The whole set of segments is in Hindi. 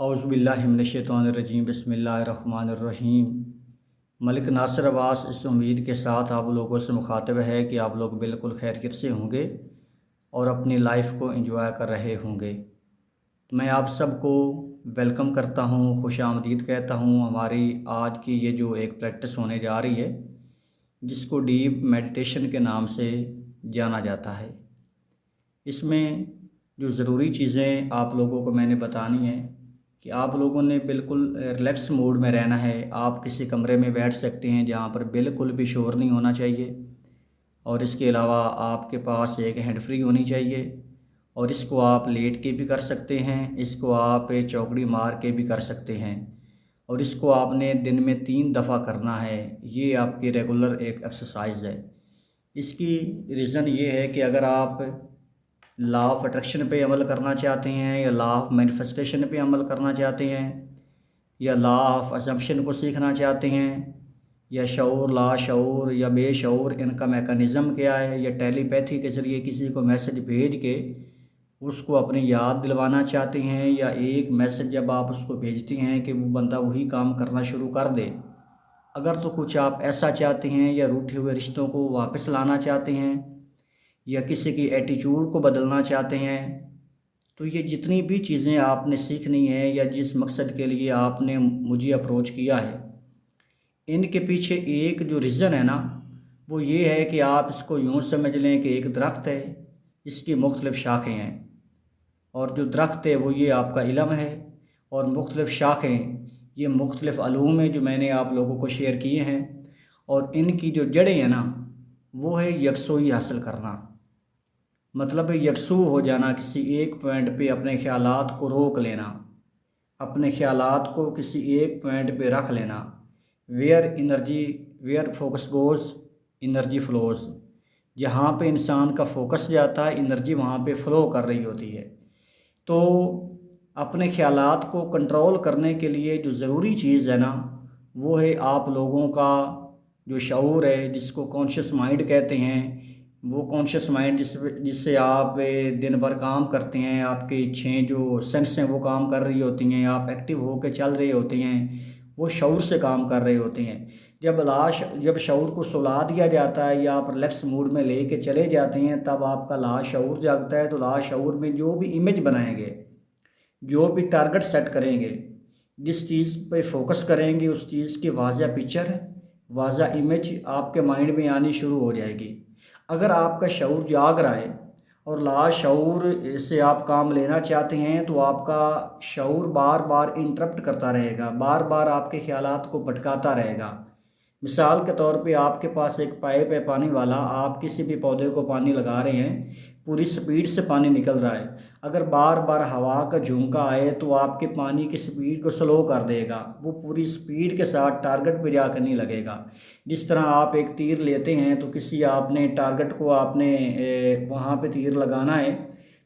औज़ुबिल्लाहिमिनश्शैतानिर्रजीम बिस्मिल्लाहिर्रहमानिर्रहीम। मलिक नासिर अब्बास इस उम्मीद के साथ आप लोगों से मुखातिब है कि आप लोग बिल्कुल खैरियत से होंगे और अपनी लाइफ को एंजॉय कर रहे होंगे। तो मैं आप सबको वेलकम करता हूँ, खुशामदीद कहता हूँ। हमारी आज की ये जो एक प्रैक्टिस होने जा रही है, जिसको डीप मेडिटेशन के नाम से जाना जाता है। इसमें जो ज़रूरी चीज़ें आप लोगों को मैंने बतानी है कि आप लोगों ने बिल्कुल रिलैक्स मूड में रहना है। आप किसी कमरे में बैठ सकते हैं जहाँ पर बिल्कुल भी शोर नहीं होना चाहिए, और इसके अलावा आपके पास एक हैंड फ्री होनी चाहिए। और इसको आप लेट के भी कर सकते हैं, इसको आप चौकड़ी मार के भी कर सकते हैं, और इसको आपने दिन में 3 दफ़ा करना है। ये आपकी रेगुलर एक एक्सरसाइज है। इसकी रीज़न ये है कि अगर आप लॉ ऑफ अट्रैक्शन पे अमल करना चाहते हैं, या लॉ ऑफ मैनिफेस्टेशन पे अमल करना चाहते हैं, या लॉ ऑफ असम्पशन को सीखना चाहते हैं, या शऊर, लाशऊर या बेशऊर, इनका मेकनिज़म क्या है, या टेलीपैथी के ज़रिए किसी को मैसेज भेज के उसको अपनी याद दिलवाना चाहते हैं, या एक मैसेज जब आप उसको भेजती हैं कि वो बंदा वही काम करना शुरू कर दे। अगर तो कुछ आप ऐसा चाहते हैं, या रूठे हुए रिश्तों को वापस लाना चाहते हैं, या किसी की एटीट्यूड को बदलना चाहते हैं, तो ये जितनी भी चीज़ें आपने सीखनी है, या जिस मकसद के लिए आपने मुझे अप्रोच किया है, इनके पीछे एक जो रीज़न है ना, वो ये है कि आप इसको यूँ समझ लें कि एक दरख्त है, इसकी मुख्तलिफ़ शाखें हैं। और जो दरख्त है वो ये आपका इल्म है, और मुख्तलिफ़ शाखें ये मुख्तलिफ़ अलूम हैं जो मैंने आप लोगों को शेयर किए हैं। और इनकी जो जड़ें हैं ना, वो है यकसोई हासिल करना। मतलब यकसू हो जाना, किसी एक पॉइंट पे अपने ख़यालात को रोक लेना, अपने ख़यालात को किसी एक पॉइंट पे रख लेना। Where focus goes energy flows. जहाँ पे इंसान का फोकस जाता है, एनर्जी वहाँ पे फ़्लो कर रही होती है। तो अपने ख़यालात को कंट्रोल करने के लिए जो ज़रूरी चीज़ है ना, वो है आप लोगों का जो शऊर है, जिसको कॉन्शियस माइंड कहते हैं। वो कॉन्शियस माइंड जिससे आप दिन भर काम करते हैं, आपकी इच्छाएँ जो सेंस हैं वो काम कर रही होती हैं, आप एक्टिव होकर चल रहे होते हैं, वो शऊर से काम कर रहे होते हैं। जब शऊर को सुला दिया जाता है, या आप रिलैक्स मूड में लेके चले जाते हैं, तब आपका लाशऊर जागता है। तो लाशऊर में जो भी इमेज बनाएंगे, जो भी टारगेट सेट करेंगे, जिस चीज़ पे फोकस करेंगे, उस चीज़ की वाज़ह पिक्चर, वाज़ह इमेज आपके माइंड में आनी शुरू हो जाएगी। अगर आपका शऊर जाग रहा है और लाशऊर से आप काम लेना चाहते हैं, तो आपका शऊर बार बार इंटरप्ट करता रहेगा, बार बार आपके ख़यालात को भटकाता रहेगा। मिसाल के तौर पे आपके पास एक पाइप है पानी वाला, आप किसी भी पौधे को पानी लगा रहे हैं, पूरी स्पीड से पानी निकल रहा है। अगर बार बार हवा का झोंका आए तो आपके पानी की स्पीड को स्लो कर देगा, वो पूरी स्पीड के साथ टारगेट पे जाकर नहीं लगेगा। जिस तरह आप एक तीर लेते हैं, तो किसी आपने टारगेट को आपने वहाँ पे तीर लगाना है,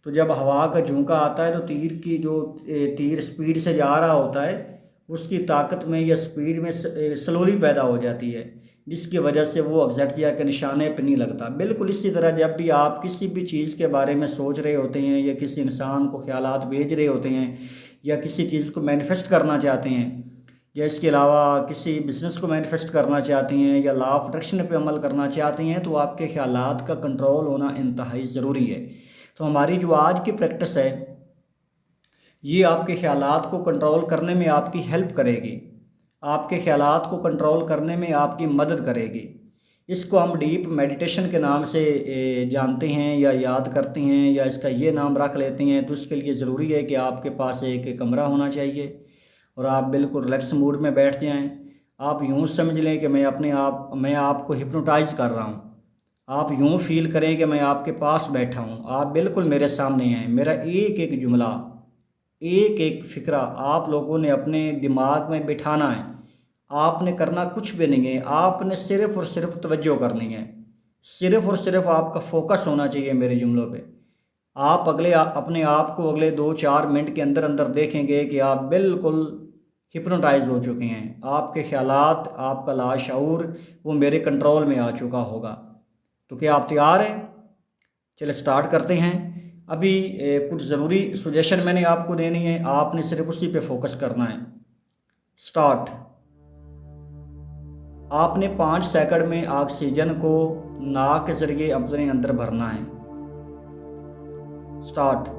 तो जब हवा का झोंका आता है तो तीर की जो तीर स्पीड से जा रहा होता है, उसकी ताकत में या स्पीड में स्लोली पैदा हो जाती है, जिसकी वजह से वो एग्जैक्ट या के निशाने पे नहीं लगता। बिल्कुल इसी तरह जब भी आप किसी भी चीज़ के बारे में सोच रहे होते हैं, या किसी इंसान को ख्यालात भेज रहे होते हैं, या किसी चीज़ को मैनिफेस्ट करना चाहते हैं, या इसके अलावा किसी बिज़नेस को मैनिफेस्ट करना चाहते हैं, या लॉ ऑफ अट्रैक्शन पे अमल करना चाहते हैं, तो आपके ख्यालात का कंट्रोल होना इंतहाई ज़रूरी है। तो हमारी जो आज की प्रैक्टिस है, ये आपके ख़यालात को कंट्रोल करने में आपकी हेल्प करेगी, आपके ख़यालात को कंट्रोल करने में आपकी मदद करेगी। इसको हम डीप मेडिटेशन के नाम से जानते हैं, या याद करते हैं, या इसका ये नाम रख लेते हैं। तो इसके लिए ज़रूरी है कि आपके पास एक कमरा होना चाहिए, और आप बिल्कुल रिलैक्स मूड में बैठ जाएं। आप यूँ समझ लें कि मैं आपको हिप्नोटाइज़ कर रहा हूँ। आप यूँ फील करें कि मैं आपके पास बैठा हूँ, आप बिल्कुल मेरे सामने हैं। मेरा एक एक जुमला, एक एक फ़िक्रा आप लोगों ने अपने दिमाग में बिठाना है। आपने करना कुछ भी नहीं है, आपने सिर्फ़ और सिर्फ तवज्जो करनी है। सिर्फ़ और सिर्फ आपका फ़ोकस होना चाहिए मेरे जुमलों पे। आप अपने आप को अगले 2-4 मिनट के अंदर अंदर देखेंगे कि आप बिल्कुल हिप्नोटाइज़ हो चुके हैं। आपके ख़यालात, आपका लाशऊर वो मेरे कंट्रोल में आ चुका होगा। तो क्या आप तैयार हैं? चलिए स्टार्ट करते हैं। अभी कुछ ज़रूरी सजेशन मैंने आपको देनी है, आपने सिर्फ उसी पे फोकस करना है। स्टार्ट। आपने 5 सेकंड में ऑक्सीजन को नाक के जरिए अपने अंदर भरना है। स्टार्ट।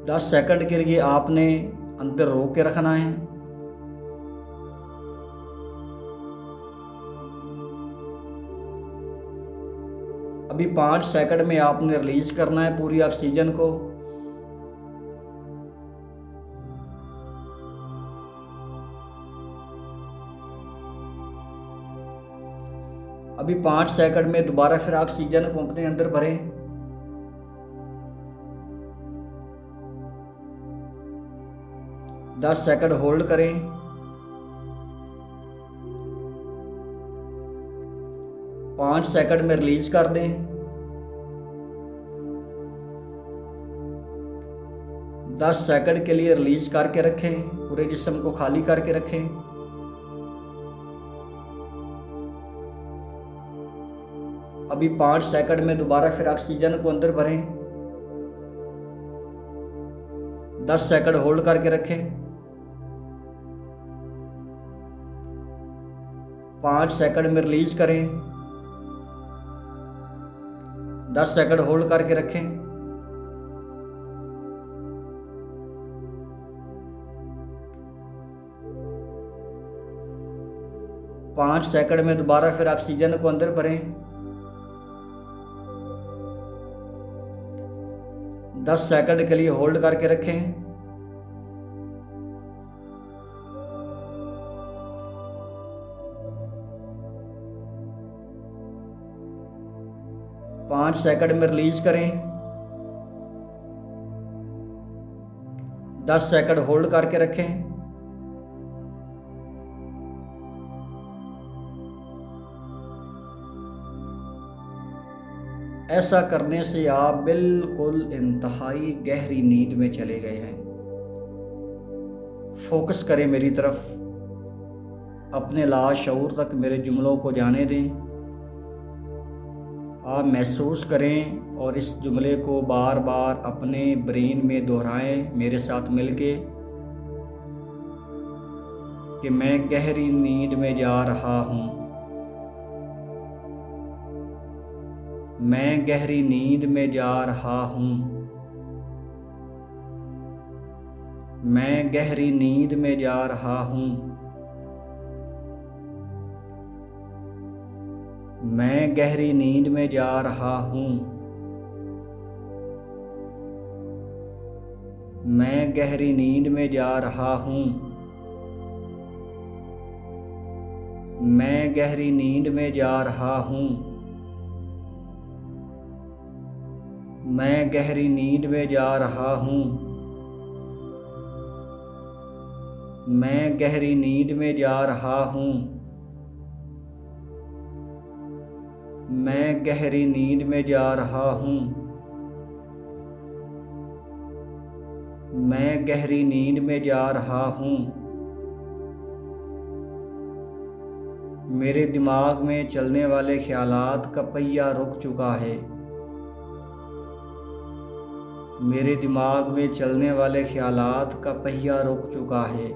दस सेकंड के लिए आपने अंदर रोक के रखना है। अभी 5 सेकंड में आपने रिलीज करना है पूरी ऑक्सीजन को। अभी 5 सेकंड में दोबारा फिर ऑक्सीजन को अपने अंदर भरें। दस सेकंड होल्ड करें। 5 सेकंड में रिलीज कर दें। 10 सेकंड के लिए रिलीज करके रखें, पूरे जिस्म को खाली करके रखें। अभी 5 सेकंड में दोबारा फिर ऑक्सीजन को अंदर भरें। 10 सेकंड होल्ड करके रखें। 5 सेकंड में रिलीज करें। 10 सेकंड होल्ड करके रखें। पाँच सेकंड में दोबारा फिर ऑक्सीजन को अंदर भरें। 10 सेकंड के लिए होल्ड करके रखें। पाँच सेकंड में रिलीज करें। 10 सेकंड होल्ड करके रखें। ऐसा करने से आप बिल्कुल इंतहाई गहरी नींद में चले गए हैं। फोकस करें मेरी तरफ, अपने लाशऊर तक मेरे जुमलों को जाने दें। आप महसूस करें और इस जुमले को बार बार अपने ब्रेन में दोहराएं मेरे साथ मिलके कि मैं गहरी नींद में जा रहा हूँ। मैं गहरी नींद में जा रहा हूँ। मैं गहरी नींद में जा रहा हूँ। मैं गहरी नींद में जा रहा हूँ। मैं गहरी नींद में जा रहा हूँ। मैं गहरी नींद में जा रहा हूँ। मैं गहरी नींद में जा रहा हूँ। मैं गहरी नींद में जा रहा हूँ। मैं गहरी नींद में जा रहा हूँ। मैं गहरी नींद में जा रहा हूँ। मेरे दिमाग में चलने वाले ख्यालात का पहिया रुक चुका है। मेरे दिमाग में चलने वाले ख्यालात का पहिया रुक चुका है।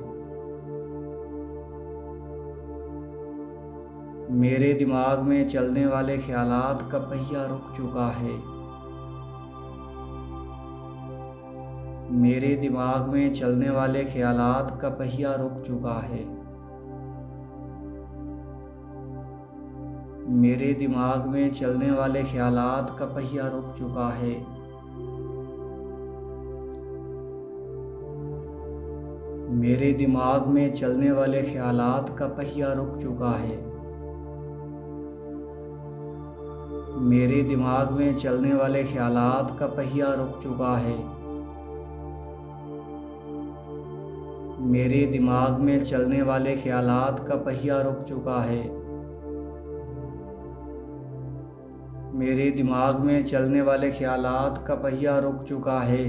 मेरे दिमाग में चलने वाले ख्यालात का पहिया रुक चुका है। मेरे दिमाग में चलने वाले ख्यालात का पहिया रुक चुका है। मेरे दिमाग में चलने वाले ख्यालात का पहिया रुक चुका है। मेरे दिमाग में चलने वाले ख्यालात का पहिया रुक चुका है। मेरे दिमाग में चलने वाले ख्यालात का पहिया रुक चुका है। मेरे दिमाग में चलने वाले ख्यालात का पहिया रुक चुका है। मेरे दिमाग में चलने वाले ख्यालात का पहिया रुक चुका है।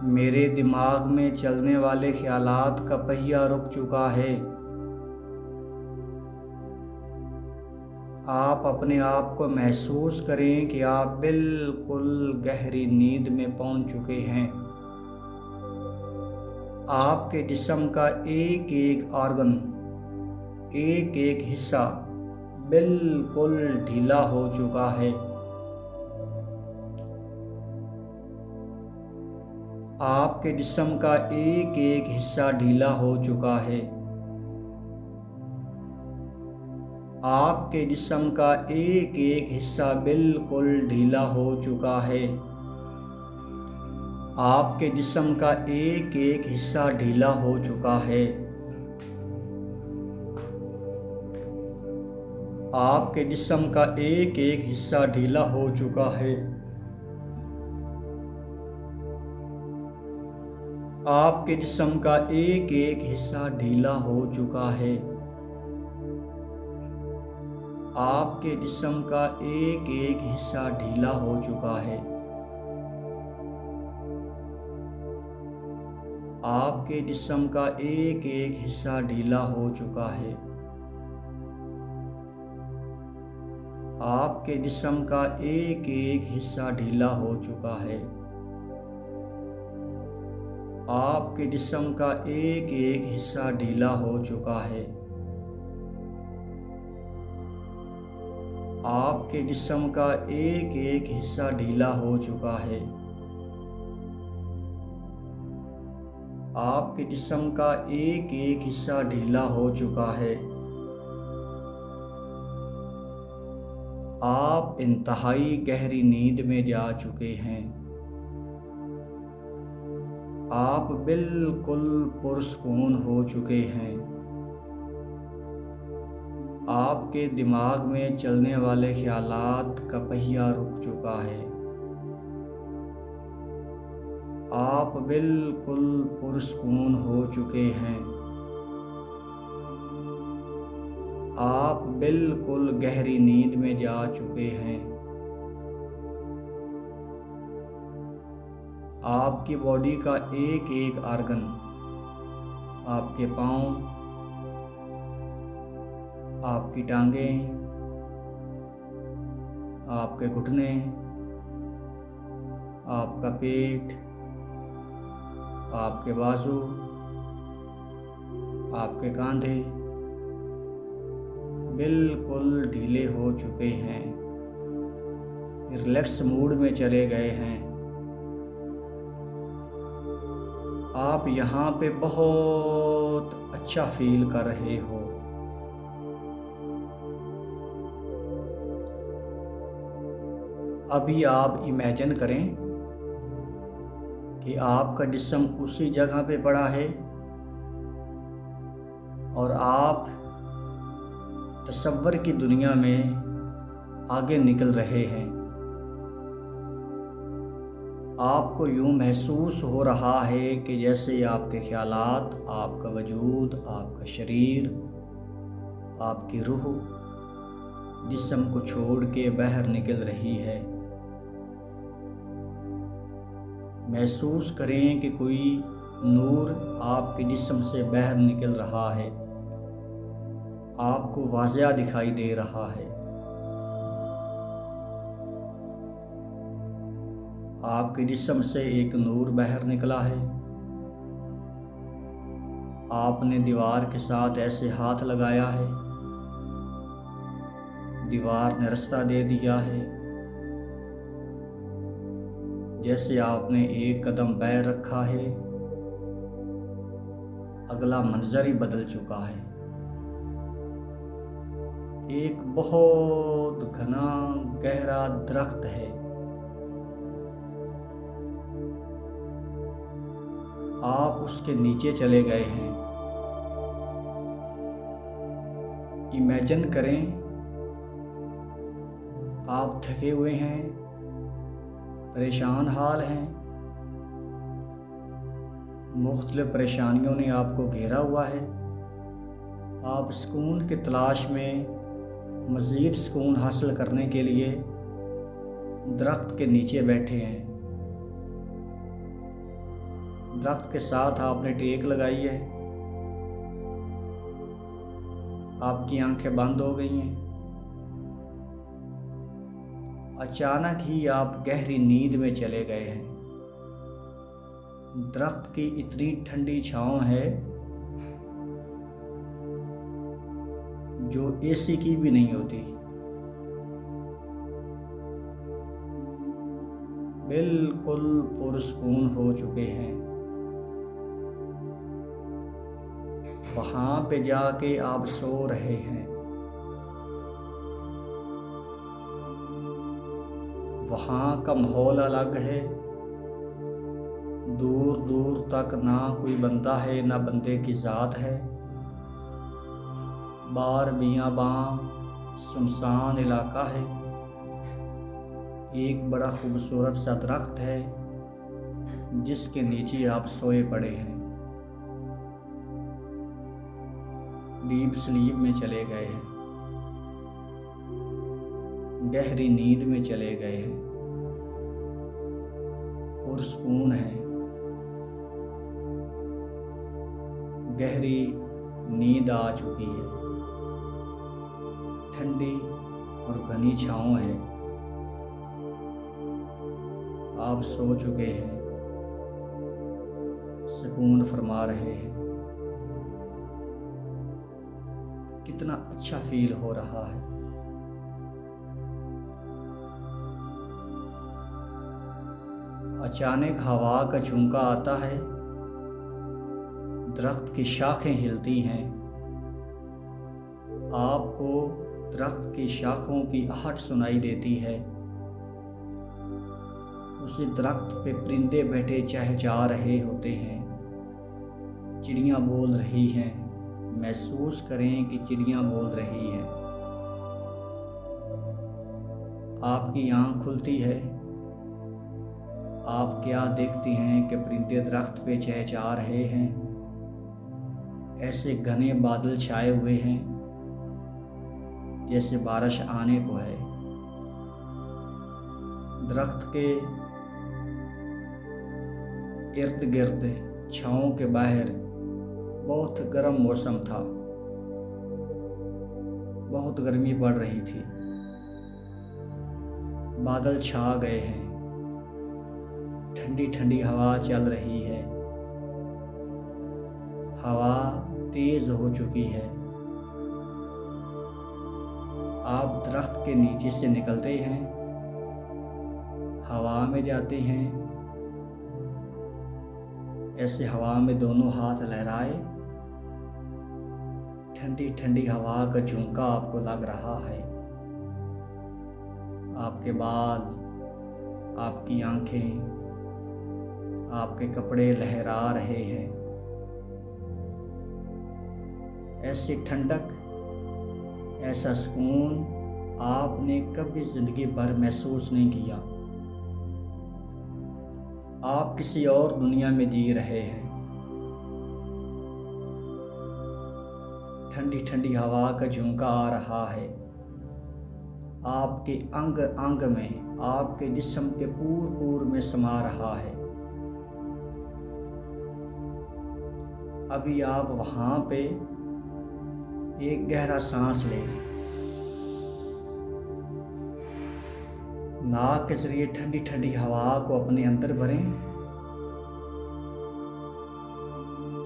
मेरे दिमाग में चलने वाले ख्यालात का पहिया रुक चुका है। आप अपने आप को महसूस करें कि आप बिल्कुल गहरी नींद में पहुंच चुके हैं। आपके जिस्म का एक एक ऑर्गन, एक एक हिस्सा बिल्कुल ढीला हो चुका है। आपके जिस्म का एक एक हिस्सा ढीला हो चुका है। आपके जिस्म का एक एक हिस्सा बिल्कुल ढीला हो चुका है। आपके जिस्म का एक एक हिस्सा ढीला हो चुका है। आपके जिस्म का एक एक हिस्सा ढीला हो चुका है। आपके जिस्म का एक एक हिस्सा ढीला हो चुका है। आपके जिस्म का एक एक हिस्सा ढीला हो चुका है। आपके जिस्म का एक एक हिस्सा ढीला हो चुका है। आपके जिस्म का एक एक हिस्सा ढीला हो चुका है। आपके जिस्म का एक एक हिस्सा ढीला हो चुका है। आपके जिस्म का एक एक हिस्सा ढीला हो चुका है। आपके जिस्म का एक एक हिस्सा ढीला हो चुका है। आप इंतहाई गहरी नींद में जा चुके हैं। आप बिल्कुल पुरसुकून हो चुके हैं। आपके दिमाग में चलने वाले ख्यालात का पहिया रुक चुका है। आप बिल्कुल पुरसुकून हो चुके हैं। आप बिल्कुल गहरी नींद में जा चुके हैं। आपकी बॉडी का एक एक ऑर्गन, आपके पाँव, आपकी टांगें, आपके घुटने, आपका पेट, आपके बाजू, आपके कंधे बिल्कुल ढीले हो चुके हैं, रिलैक्स मूड में चले गए हैं। आप यहाँ पे बहुत अच्छा फील कर रहे हो। अभी आप इमेजिन करें कि आपका जिस्म उसी जगह पे पड़ा है और आप तसव्वुर की दुनिया में आगे निकल रहे हैं। आपको यूँ महसूस हो रहा है कि जैसे आपके ख्यालात, आपका वजूद, आपका शरीर, आपकी रूह जिस्म को छोड़ के बाहर निकल रही है। महसूस करें कि कोई नूर आपके जिस्म से बाहर निकल रहा है, आपको वाज़िया दिखाई दे रहा है। आपके जिस्म से एक नूर बाहर निकला है। आपने दीवार के साथ ऐसे हाथ लगाया है, दीवार ने रास्ता दे दिया है। जैसे आपने एक कदम पैर रखा है, अगला मंजर ही बदल चुका है। एक बहुत घना गहरा दरख्त है। आप उसके नीचे चले गए हैं। इमेजिन करें आप थके हुए हैं, परेशान हाल हैं, मुख्तलिफ परेशानियों ने आपको घेरा हुआ है। आप सुकून की तलाश में मज़ीद सुकून हासिल करने के लिए दरख्त के नीचे बैठे हैं। दरख्त के साथ आपने टेक लगाई है। आपकी आंखें बंद हो गई हैं। अचानक ही आप गहरी नींद में चले गए हैं। दरख्त की इतनी ठंडी छांव है जो एसी की भी नहीं होती। बिल्कुल पुरसकून हो चुके हैं। वहाँ पे जाके आप सो रहे हैं। वहाँ का माहौल अलग है। दूर दूर तक ना कोई बंदा है ना बंदे की ज़ात है। बार बियाबां सुनसान इलाका है। एक बड़ा खूबसूरत सा दरख्त है जिसके नीचे आप सोए पड़े हैं। डीप स्लीप में चले गए हैं। गहरी नींद में चले गए हैं। पुरसकून है। गहरी नींद आ चुकी है। ठंडी और घनी छाँव है। आप सो चुके हैं। सुकून फरमा रहे हैं। कितना अच्छा फील हो रहा है। अचानक हवा का झोंका आता है। दरख्त की शाखें हिलती हैं। आपको दरख्त की शाखों की आहट सुनाई देती है। उसी दरख्त पे परिंदे बैठे चहचहा रहे होते हैं। चिड़ियाँ बोल रही हैं। महसूस करें कि चिड़ियाँ बोल रही हैं। आपकी आँख खुलती है। आप क्या देखती हैं कि परिंदे दरख्त पे चहचहा रहे हैं। ऐसे घने बादल छाए हुए हैं जैसे बारिश आने को है। दरख्त के इर्द गिर्द छाँव के बाहर बहुत गर्म मौसम था। बहुत गर्मी पड़ रही थी। बादल छा गए हैं। ठंडी ठंडी हवा चल रही है। हवा तेज हो चुकी है। आप दरख्त के नीचे से निकलते हैं। हवा में जाते हैं। ऐसे हवा में दोनों हाथ लहराए। ठंडी ठंडी हवा का झोंका आपको लग रहा है। आपके बाल, आपकी आंखें, आपके कपड़े लहरा रहे हैं। ऐसी ठंडक, ऐसा सुकून आपने कभी ज़िंदगी भर महसूस नहीं किया। आप किसी और दुनिया में जी रहे हैं। ठंडी ठंडी हवा का झोंका आ रहा है। आपके अंग अंग में, आपके जिस्म के पूर में समा रहा है। अभी आप वहाँ पे एक गहरा सांस लें। नाक के जरिए ठंडी ठंडी हवा को अपने अंदर भरें।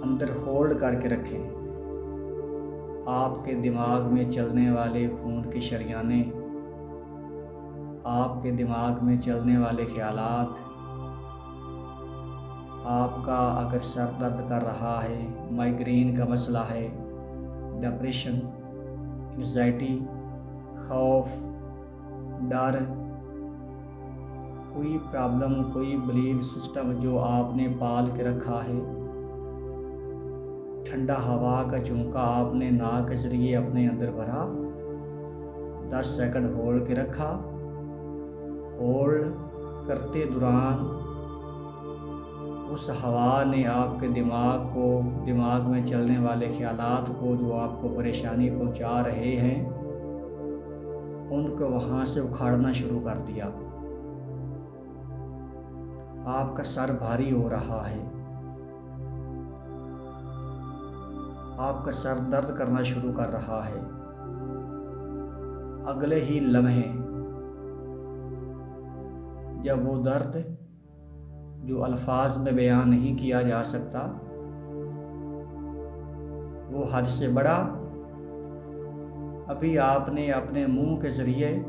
अंदर होल्ड करके रखें। आपके दिमाग में चलने वाले खून की शरियानें, आपके दिमाग में चलने वाले ख्यालात, आपका अगर सर दर्द कर रहा है, माइग्रेन का मसला है, डिप्रेशन, एंजाइटी, खौफ, डर, कोई प्रॉब्लम, कोई बिलीफ सिस्टम जो आपने पाल के रखा है, ठंडा हवा का झोंका आपने नाक के जरिए अपने अंदर भरा, 10 सेकंड होल्ड के रखा। होल्ड करते दौरान उस हवा ने आपके दिमाग में चलने वाले ख्यालात को, जो आपको परेशानी पहुंचा रहे हैं, उनको वहाँ से उखाड़ना शुरू कर दिया। आपका सर भारी हो रहा है। आपका सर दर्द करना शुरू कर रहा है। अगले ही लम्हे जब वो दर्द जो अल्फाज में बयान नहीं किया जा सकता वो हद से बड़ा अभी आपने अपने मुंह के ज़रिए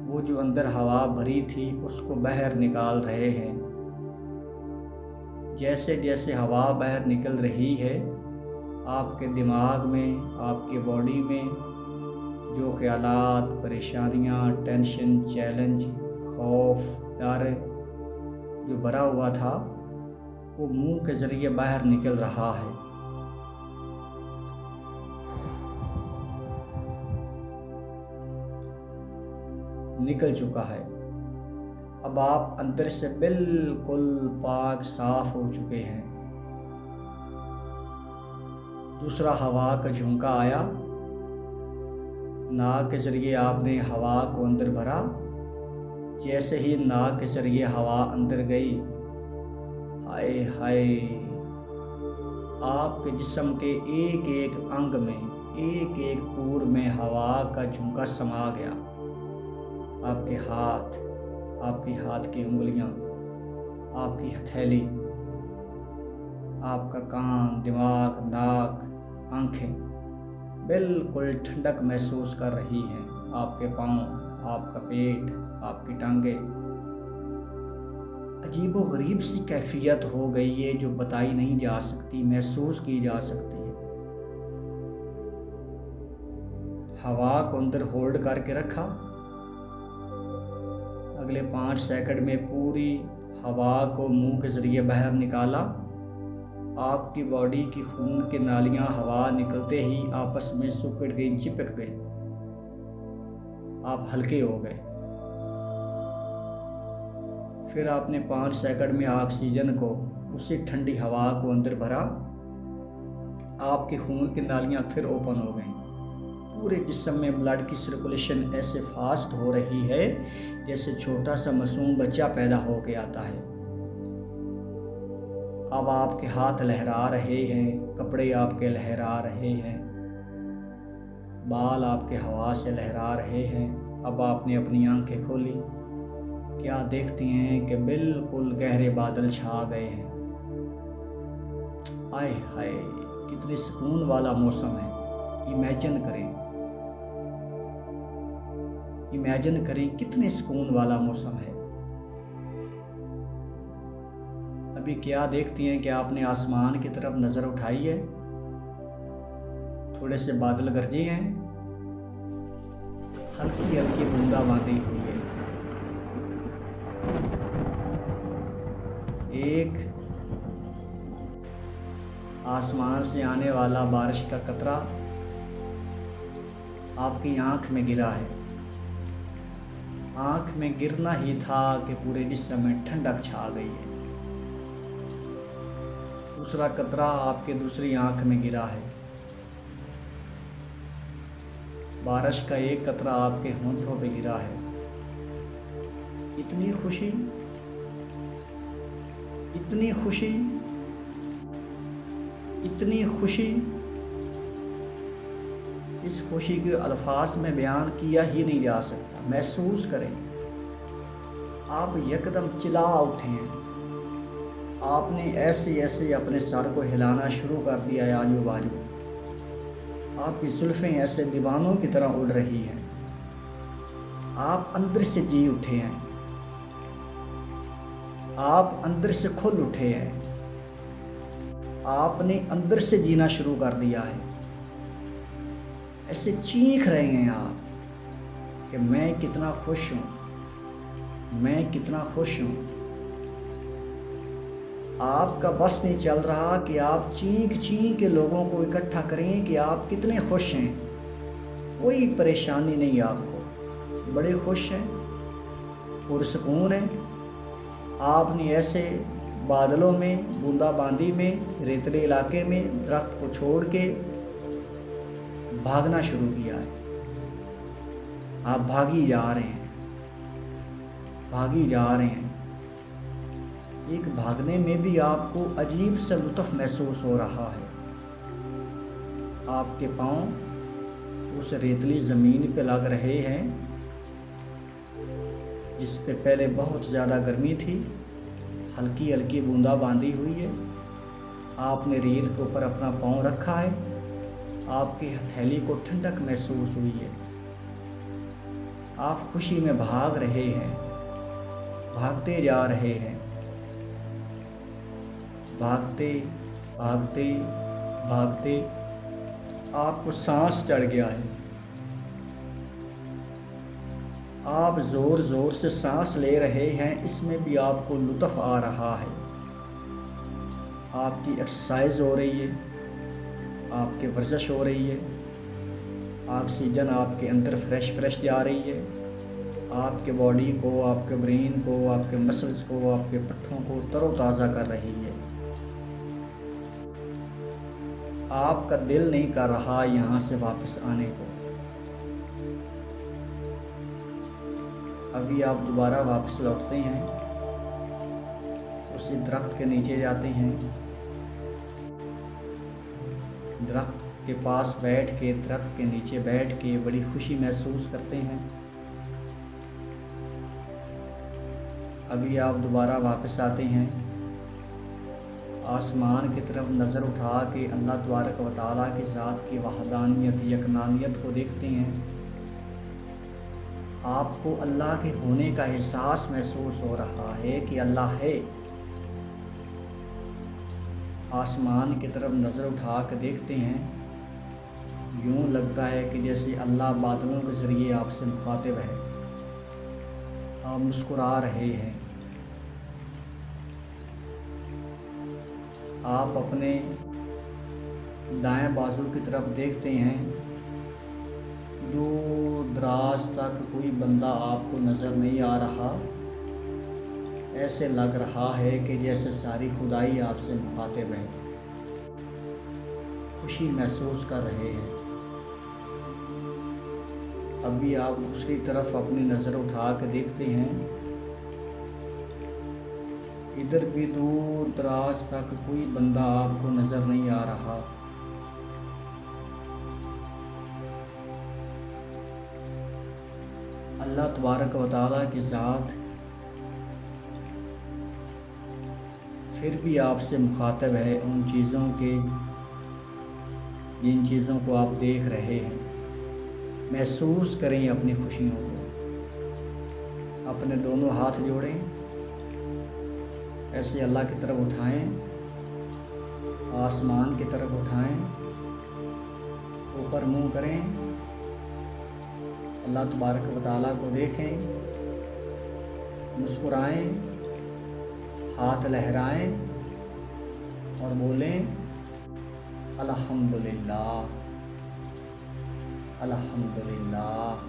वो जो अंदर हवा भरी थी उसको बाहर निकाल रहे हैं। जैसे जैसे हवा बाहर निकल रही है आपके दिमाग में, आपके बॉडी में जो ख्यालात, परेशानियां, टेंशन, चैलेंज, खौफ, डर जो भरा हुआ था वो मुंह के ज़रिए बाहर निकल रहा है। निकल चुका है। अब आप अंदर से बिल्कुल पाक साफ हो चुके हैं। दूसरा हवा का झोंका आया, नाक के ज़रिए आपने हवा को अंदर भरा। जैसे ही नाक के ज़रिए हवा अंदर गई, हाय हाय, आपके जिस्म के एक एक अंग में, एक एक पूर में हवा का झोंका समा गया। आपके हाथ, आपकी हाथ की उंगलियां, आपकी हथेली, आपका कान, दिमाग, नाक, आंखें बिल्कुल ठंडक महसूस कर रही हैं। आपके पाँव, आपका पेट, आपकी टांगें, अजीबो गरीब सी कैफियत हो गई है जो बताई नहीं जा सकती, महसूस की जा सकती है। हवा को अंदर होल्ड करके रखा। अगले 5 सेकंड में पूरी हवा को मुंह के ज़रिए बाहर निकाला। आपकी बॉडी की खून की नालियां हवा निकलते ही आपस में सिकुड़ गई, चिपक गई। आप हल्के हो गए। फिर आपने 5 सेकंड में ऑक्सीजन को, उसी ठंडी हवा को अंदर भरा। आपके खून की नालियां फिर ओपन हो गई। पूरे जिस्म में ब्लड की सर्कुलेशन ऐसे फास्ट हो रही है जैसे छोटा सा मासूम बच्चा पैदा हो के आता है। अब आपके हाथ लहरा रहे हैं, कपड़े आपके लहरा रहे हैं, बाल आपके हवा से लहरा रहे हैं। अब आपने अपनी आंखें खोली, क्या देखती हैं कि बिल्कुल गहरे बादल छा गए हैं। हाय हाय, कितने सुकून वाला मौसम है। इमेजिन करें कितने सुकून वाला मौसम है। अभी क्या देखती हैं कि आपने आसमान की तरफ नज़र उठाई है, थोड़े से बादल गरजे हैं, हल्की हल्की बूंदाबांदी हुई है। एक आसमान से आने वाला बारिश का कतरा आपकी आंख में गिरा है। आंख में गिरना ही था कि पूरे जिस्म में ठंडक छा गई है। दूसरा कतरा आपके दूसरी आंख में गिरा है। बारिश का एक कतरा आपके होंठों पे गिरा है। इतनी खुशी, इतनी खुशी, इतनी खुशी, इस खुशी के अल्फाज में बयान किया ही नहीं जा सकता। महसूस करें, आप यकदम चिल्ला उठे हैं। आपने ऐसे ऐसे अपने सर को हिलाना शुरू कर दिया है आजू बाजू। आपकी जुल्फ़ें ऐसे दीवानों की तरह उड़ रही हैं। आप अंदर से जी उठे हैं, आप अंदर से खुल उठे हैं। आपने अंदर से जीना शुरू कर दिया है। ऐसे चीख रहे हैं आप कि मैं कितना खुश हूँ, मैं कितना खुश हूँ। आपका बस नहीं चल रहा कि आप चीख चीख के लोगों को इकट्ठा करें कि आप कितने खुश हैं। कोई परेशानी नहीं आपको, बड़े खुश हैं, पुरसकून हैं। आपने ऐसे बादलों में, बूंदाबांदी में, रेतले इलाके में दरख्त को छोड़ के भागना शुरू किया है। आप भागी जा रहे हैं, भागी जा रहे हैं। एक भागने में भी आपको अजीब सा लुत्फ़ महसूस हो रहा है। आपके पाँव उस रेतली ज़मीन पे लग रहे हैं। जिस पे पहले बहुत ज़्यादा गर्मी थी, हल्की हल्की बूंदाबांदी हुई है। आपने रेत के ऊपर अपना पाँव रखा है, आपकी हथेली को ठंडक महसूस हुई है। आप खुशी में भाग रहे हैं, भागते जा रहे हैं, भागते भागते भागते आपको सांस चढ़ गया है। आप ज़ोर ज़ोर से सांस ले रहे हैं, इसमें भी आपको लुत्फ़ आ रहा है। आपकी एक्सरसाइज हो रही है, आपकी वर्जिश हो रही है, ऑक्सीजन आपके अंदर फ्रेश जा रही है। आपके बॉडी को, आपके ब्रेन को, आपके मसल्स को, आपके पट्ठों को तरोताज़ा कर रही है। आपका दिल नहीं कर रहा यहाँ से वापस आने को। अभी आप दोबारा वापस लौटते हैं, उसी दरख्त के नीचे जाते हैं, दरख्त के पास बैठ के, दरख्त के नीचे बैठ के बड़ी खुशी महसूस करते हैं। अभी आप दोबारा वापस आते हैं, आसमान की तरफ नज़र उठा के अल्लाह तबारक व तआला की ज़ात की वहदानियत, यकनानियत को देखते हैं। आपको अल्लाह के होने का एहसास महसूस हो रहा है कि अल्लाह है। आसमान की तरफ नज़र उठा कर देखते हैं, यूँ लगता है कि जैसे अल्लाह बादलों के ज़रिए आपसे मुखातिब है। आप मुस्कुरा रहे हैं। आप अपने दाएं बाजू की तरफ देखते हैं, दूर दराज तक कोई बंदा आपको नज़र नहीं आ रहा। ऐसे लग रहा है कि जैसे सारी खुदाई आपसे मुखातिब है। खुशी महसूस कर रहे हैं। अभी आप दूसरी तरफ अपनी नज़र उठा के देखते हैं, इधर भी दूर दराज तक कोई बंदा आपको नज़र नहीं आ रहा। अल्लाह तबारक व तआला की ज़ात फिर भी आपसे मुखातिब है उन चीज़ों के, जिन चीज़ों को आप देख रहे हैं। महसूस करें अपनी खुशियों को। अपने दोनों हाथ जोड़ें, ऐसे अल्लाह की तरफ उठाएं, आसमान की तरफ उठाएं, ऊपर मुंह करें, अल्लाह तबारक व तआला को देखें, मुस्कुराएं, हाथ लहराएं और बोलें अल्हम्दुलिल्लाह, अल्हम्दुलिल्लाह,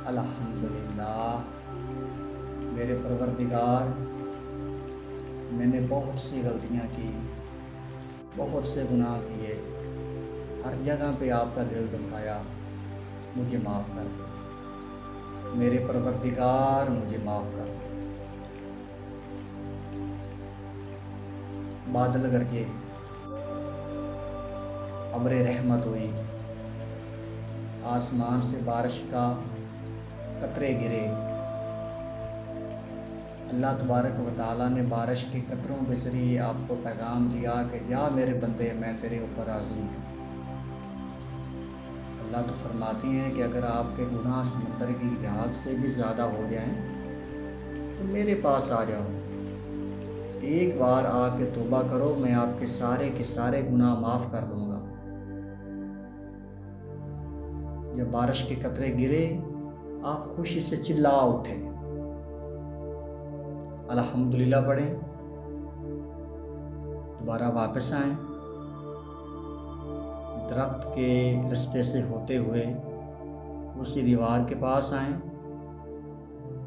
अल्हम्दुलिल्लाह। मेरे परवरदिगार, मैंने बहुत सी गलतियां की, बहुत से गुनाह किए, हर जगह पे आपका दिल दुखाया, मुझे माफ़ कर दो। मेरे परवरदिगार, मुझे माफ़ कर दो। बादल गरजे, अब्र रहमत हुई, आसमान से बारिश का कतरे गिरे। अल्लाह तबारक व तआला ने बारिश के कतरों के ज़रिए आपको पैगाम दिया कि जा मेरे बंदे, मैं तेरे ऊपर राज़ी हूँ। अल्लाह तो फरमाती हैं कि अगर आपके गुनाह समंदर की झाग से भी ज़्यादा हो जाएं तो मेरे पास आ जाओ, एक बार आके तौबा करो, मैं आपके सारे के सारे गुनाह माफ़ कर दूँगा। जब बारिश के कतरे गिरे, आप खुशी से चिल्ला उठे, अल्हम्दुलिल्लाह पढ़ें, दोबारा वापस आएं, दरख्त के रास्ते से होते हुए उसी दीवार के पास आएं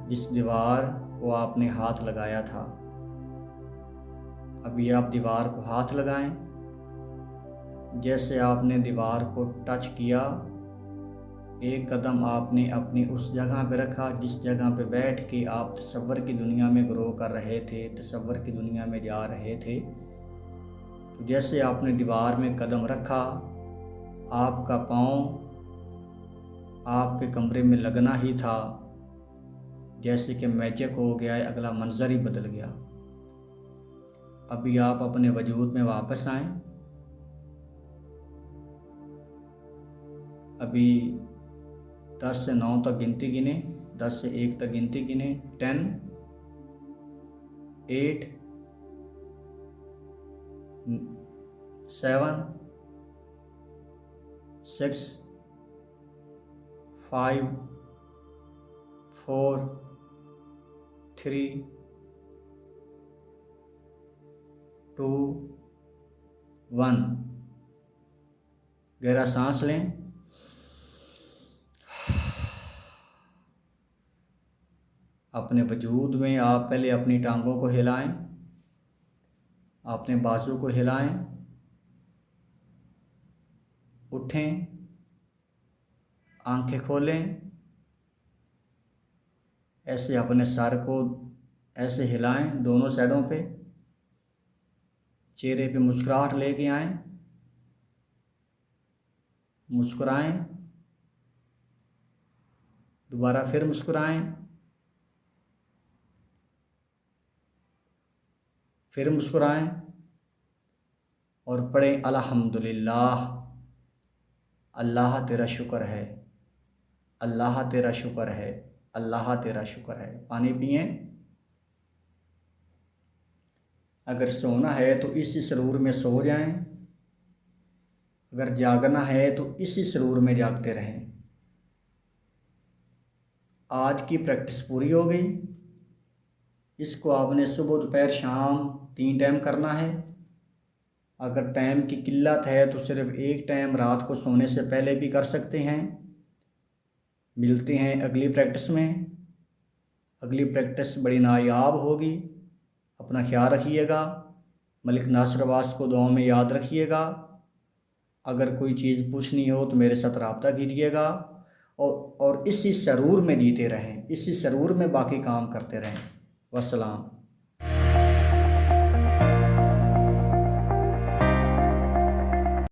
जिस दीवार को आपने हाथ लगाया था। अभी आप दीवार को हाथ लगाएं। जैसे आपने दीवार को टच किया, एक कदम आपने अपनी उस जगह पे रखा जिस जगह पे बैठ के आप तसव्वुर की दुनिया में ग्रो कर रहे थे, तसव्वुर की दुनिया में जा रहे थे। तो जैसे आपने दीवार में कदम रखा, आपका पाँव आपके कमरे में लगना ही था। जैसे कि मैजिक हो गया है, अगला मंजर ही बदल गया। अभी आप अपने वजूद में वापस आएं। अभी 10 से 9 तक गिनती गिने, 10 से 1 तक गिनती गिने। 10, 8, 7, 6, 5, 4, 3, 2, 1। गहरा सांस लें। अपने वजूद में आप पहले अपनी टांगों को हिलाएं, अपने बाजू को हिलाएं, उठें, आंखें खोलें, ऐसे अपने सर को ऐसे हिलाएं दोनों साइडों पे, चेहरे पे मुस्कुराहट लेके आएं, मुस्कुराएं, दोबारा फिर मुस्कुराएं, फिर मुस्कुराएं और पढ़ें अल्हम्दुलिल्लाह, अल्लाह तेरा शुक्र है, अल्लाह तेरा शुक्र है, अल्लाह तेरा शुक्र है। पानी पिएं। अगर सोना है तो इसी सुरूर में सो जाएं, अगर जागना है तो इसी सुरूर में जागते रहें। आज की प्रैक्टिस पूरी हो गई। इसको आपने सुबह दोपहर शाम 3 टाइम करना है। अगर टाइम की किल्लत है तो सिर्फ़ एक टाइम रात को सोने से पहले भी कर सकते हैं। मिलते हैं अगली प्रैक्टिस में। अगली प्रैक्टिस बड़ी नायाब होगी। अपना ख्याल रखिएगा। मलिक नासिर अब्बास को दुआ में याद रखिएगा। अगर कोई चीज़ पूछनी हो तो मेरे साथ रब्ता कीजिएगा और इसी सरूर में जीते रहें, इसी सरूर में बाकी काम करते रहें। वस्सलाम।